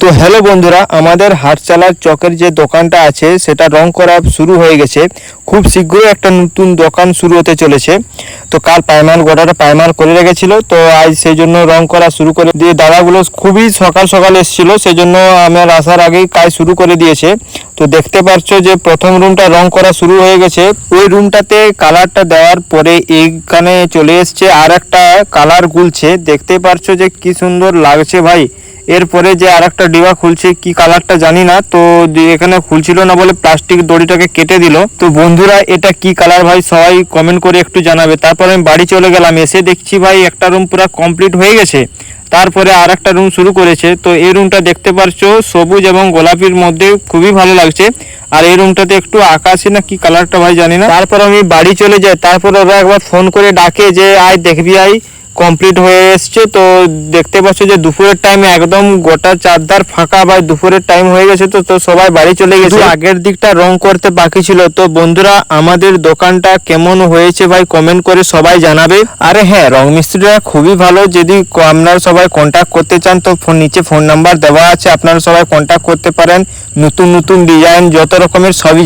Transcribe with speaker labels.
Speaker 1: তো হ্যালো বন্ধুরা, আমাদের হাটচালার চকের যে দোকানটা আছে সেটা রং করা শুরু হয়ে গেছে। খুব শীঘ্রই একটা নতুন দোকান শুরু হতে চলেছে। তো কাল পায়মাল গোটাটা পায়মাল করে রেখেছিল, তো আজ সেই জন্য রং করা শুরু করে দিয়ে দাদাগুলো খুবই সকাল সকাল এসেছিল, সেই জন্য আমার আসার আগেই কাজ শুরু করে দিয়েছে। তো দেখতে পাচ্ছ যে প্রথম রুমটা রং করা শুরু হয়ে গেছে। ওই রুমটাতে কালারটা দেওয়ার পরে এইখানে চলে এসছে আর একটা কালার গুলছে। দেখতে পাচ্ছ যে কি সুন্দর লাগছে ভাই। এরপরে যে আর একটা ডিবা খুলছে, কি কালারটা জানি না, তো এখানে খুলছিল না বলে প্লাস্টিক দড়িটাকে কেটে দিল। তো বন্ধুরা এটা কি কালার ভাই সবাই কমেন্ট করে একটু জানাবে। তারপরে আমি বাড়ি চলে গেলাম, এসে দেখছি ভাই একটা রুম পুরো কমপ্লিট হয়ে গেছে। তারপরে আর একটা রুম শুরু করেছে। তো এই রুমটা দেখতে পারছো সবুজ এবং গোলাপির মধ্যে খুবই ভালো লাগছে। আর এই রুমটাতে একটু আকাশি না কি কালারটা ভাই জানি না। তারপর আমি বাড়ি চলে যাই, তারপরে ওরা একবার ফোন করে ডাকে যে আয় দেখবি আয় কমপ্লিট হয়ে এসছে। তো দেখতে পাচ্ছ যে দুপুরের টাইমে একদম গোটা চারধার ফাঁকা, ভাই দুপুরের টাইম হয়ে গেছে। তো সবাই বাড়ি চলে গেছে, আগের দিকটা রং করতে বাকি ছিল। তো বন্ধুরা আমাদের দোকানটা কেমন হয়েছে ভাই কমেন্ট করে সবাই জানাবে। আরে হ্যাঁ, রং মিস্ত্রিরা খুবই ভালো। যদি আপনারা সবাই কন্ট্যাক্ট করতে চান তো নিচে ফোন নাম্বার দেওয়া আছে, আপনারা সবাই কন্ট্যাক্ট করতে পারেন। নতুন নতুন ডিজাইন যত রকমের সবই